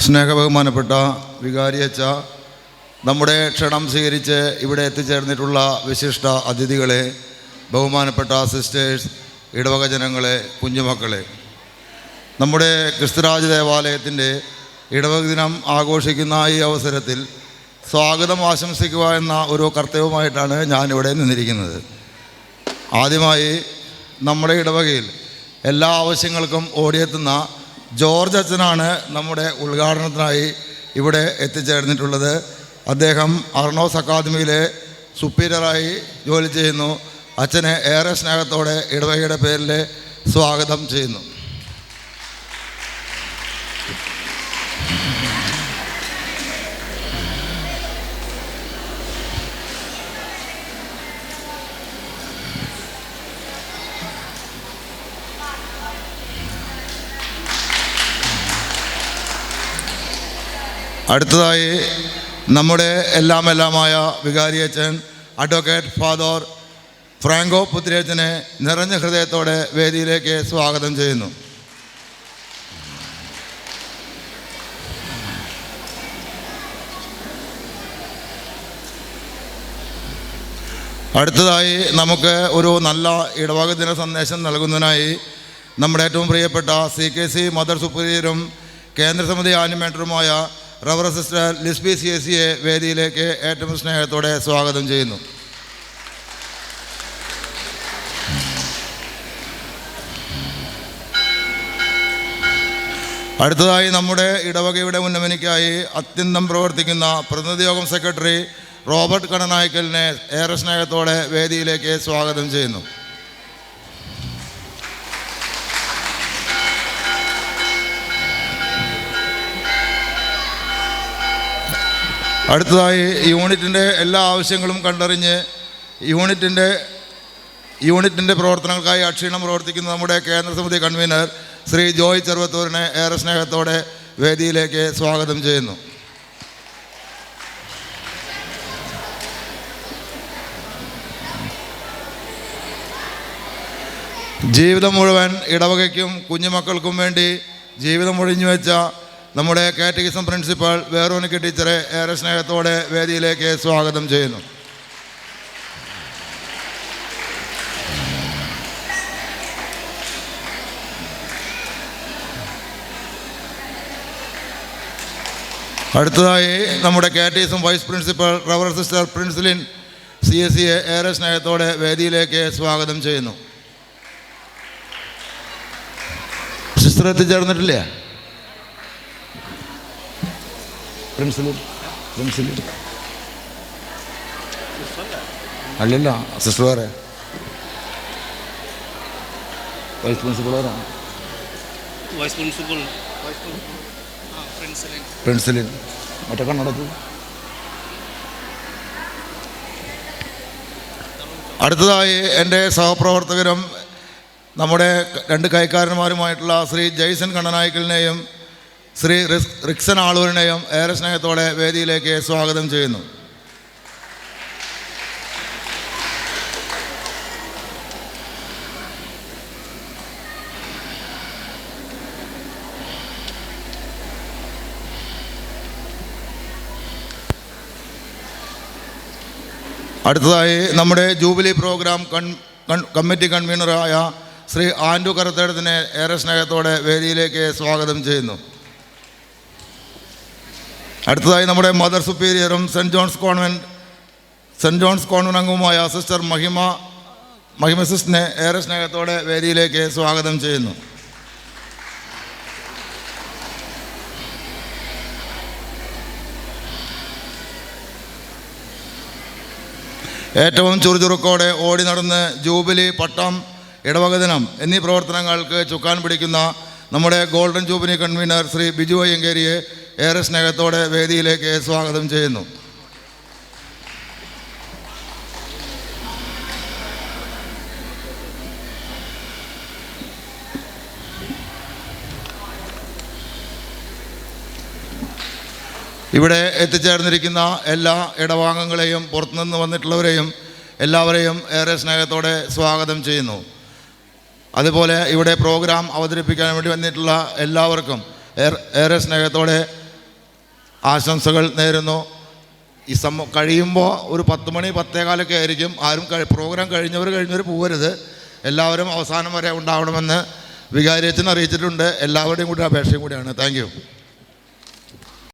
സ്നേഹബഹുമാനപ്പെട്ട വികാരിയച്ച, നമ്മുടെ ക്ഷണം സ്വീകരിച്ച് ഇവിടെ എത്തിച്ചേർന്നിട്ടുള്ള വിശിഷ്ട അതിഥികളെ, ബഹുമാനപ്പെട്ട സിസ്റ്റേഴ്സ്, ഇടവക ജനങ്ങളെ, കുഞ്ഞുമക്കളെ, നമ്മുടെ ക്രിസ്തുരാജ് ദേവാലയത്തിൻ്റെ ഇടവക ദിനം ആഘോഷിക്കുന്ന ഈ അവസരത്തിൽ സ്വാഗതം ആശംസിക്കുക എന്ന ഒരു കർത്തവ്യമായിട്ടാണ് ഞാനിവിടെ നിന്നിരിക്കുന്നത്. ആദ്യമായി നമ്മുടെ ഇടവകയിൽ എല്ലാ ആവശ്യങ്ങൾക്കും ഓടിയെത്തുന്ന ജോർജ് അച്ഛനാണ് നമ്മുടെ ഉദ്ഘാടനത്തിനായി ഇവിടെ എത്തിച്ചേർന്നിട്ടുള്ളത്. അദ്ദേഹം അർണോസ് അക്കാദമിയിലെ സുപ്പീരിയറായി ജോലി ചെയ്യുന്നു. അച്ഛനെ ഏറെ സ്നേഹത്തോടെ ഇടവകയുടെ പേരിൽ സ്വാഗതം ചെയ്യുന്നു. അടുത്തതായി നമ്മുടെ എല്ലാമായ വികാരിയച്ഛൻ അഡ്വക്കേറ്റ് ഫാദർ ഫ്രാങ്കോ പുത്തിരിയച്ഛനെ നിറഞ്ഞ ഹൃദയത്തോടെ വേദിയിലേക്ക് സ്വാഗതം ചെയ്യുന്നു. അടുത്തതായി നമുക്ക് ഒരു നല്ല ഇടവക ദിന സന്ദേശം നൽകുന്നതിനായി നമ്മുടെ ഏറ്റവും പ്രിയപ്പെട്ട CKC മദർ സുപ്പീരിയറും കേന്ദ്രസമിതി ആനിമേറ്ററുമായ റവർ സിസ്റ്റർ ലിസ്ബി CSയെ വേദിയിലേക്ക് ഏറ്റവും സ്നേഹത്തോടെ സ്വാഗതം ചെയ്യുന്നു. അടുത്തതായി നമ്മുടെ ഇടവകയുടെ ഉന്നമനിക്കായി അത്യന്തം പ്രവർത്തിക്കുന്ന പ്രതിനിധി യോഗം സെക്രട്ടറി റോബർട്ട് കണനായ്ക്കലിനെ ഏറെ സ്നേഹത്തോടെ വേദിയിലേക്ക് സ്വാഗതം ചെയ്യുന്നു. അടുത്തതായി യൂണിറ്റിൻ്റെ എല്ലാ ആവശ്യങ്ങളും കണ്ടറിഞ്ഞ് യൂണിറ്റിൻ്റെ പ്രവർത്തനങ്ങൾക്കായി അക്ഷീണം പ്രവർത്തിക്കുന്ന നമ്മുടെ കേന്ദ്രസമിതി കൺവീനർ ശ്രീ ജോയ് ചെറുവത്തൂരിനെ ഏറെ സ്നേഹത്തോടെ വേദിയിലേക്ക് സ്വാഗതം ചെയ്യുന്നു. ജീവിതം മുഴുവൻ ഇടവകയ്ക്കും കുഞ്ഞുമക്കൾക്കും വേണ്ടി ജീവിതം ഒഴിഞ്ഞു വെച്ച നമ്മുടെ കാറ്റഗിസം പ്രിൻസിപ്പൽ വേറോനിക്ക ടീച്ചറെ ഏറെ സ്നേഹത്തോടെ വേദിയിലേക്ക് സ്വാഗതം ചെയ്യുന്നു. അടുത്തതായി നമ്മുടെ കാറ്റഗിസം വൈസ് പ്രിൻസിപ്പൽ റവർ സിസ്റ്റർ പ്രിൻസിലിൻ CSയെ ഏറെ സ്നേഹത്തോടെ വേദിയിലേക്ക് സ്വാഗതം ചെയ്യുന്നു. സിസ്റ്റർ എത്തിച്ചേർന്നിട്ടില്ലേ? പ്രിൻസിലിൻ അല്ലല്ല, സിസ്റ്റർ വേറെ, വൈസ് പ്രിൻസിപ്പൾ വേറെ, പ്രിൻസിലിൻ മറ്റേ കണ്ണടത്ത്. അടുത്തതായി എൻ്റെ സഹപ്രവർത്തകരും നമ്മുടെ രണ്ട് കൈക്കാരന്മാരുമായിട്ടുള്ള ശ്രീ ജയ്സൺ കണ്ണനായ്ക്കലിനെയും ശ്രീ റിക്സൺ ആളൂരിനെയും ഏറെ സ്നേഹത്തോടെ വേദിയിലേക്ക് സ്വാഗതം ചെയ്യുന്നു. അടുത്തതായി നമ്മുടെ ജൂബിലി പ്രോഗ്രാം കമ്മിറ്റി കൺവീനറായ ശ്രീ ആൻഡു കറുത്തേടത്തിനെ ഏറെ സ്നേഹത്തോടെ വേദിയിലേക്ക് സ്വാഗതം ചെയ്യുന്നു. അടുത്തതായി നമ്മുടെ മദർ സുപ്പീരിയറും സെൻറ്റ് ജോൺസ് കോൺവെൻറ്റ് അംഗവുമായ സിസ്റ്റർ മഹിമ സിസ്റ്ററിനെ ഏറെ സ്നേഹത്തോടെ വേദിയിലേക്ക് സ്വാഗതം ചെയ്യുന്നു. ഏറ്റവും ചുറുചുറുക്കോടെ ഓടി നടന്ന് ജൂബിലി, പട്ടം, ഇടവക ദിനം എന്നീ പ്രവർത്തനങ്ങൾക്ക് ചുക്കാൻ പിടിക്കുന്ന നമ്മുടെ golden jubilee convener Shri Biju അയ്യങ്കേരിയെ ഏറെ സ്നേഹത്തോടെ വേദിയിലേക്ക് സ്വാഗതം ചെയ്യുന്നു. ഇവിടെ എത്തിച്ചേർന്നിരിക്കുന്ന എല്ലാ ഇടവാംഗങ്ങളെയും പുറത്തുനിന്ന് വന്നിട്ടുള്ളവരെയും എല്ലാവരെയും ഏറെ സ്നേഹത്തോടെ സ്വാഗതം ചെയ്യുന്നു. അതുപോലെ ഇവിടെ പ്രോഗ്രാം അവതരിപ്പിക്കാൻ വേണ്ടി വന്നിട്ടുള്ള എല്ലാവർക്കും ഏറെ സ്നേഹത്തോടെ ആശംസകൾ നേരുന്നു. ഈ കഴിയുമ്പോൾ ഒരു 10 മണി 10:15 ആയിരിക്കും. ആരും പ്രോഗ്രാം കഴിഞ്ഞവർ പോകരുത്. എല്ലാവരും അവസാനം വരെ ഉണ്ടാവണമെന്ന് വികാരിയച്ഛൻ അറിയിച്ചിട്ടുണ്ട്. എല്ലാവരുടെയും കൂടി അപേക്ഷയും കൂടിയാണ്. Thank you.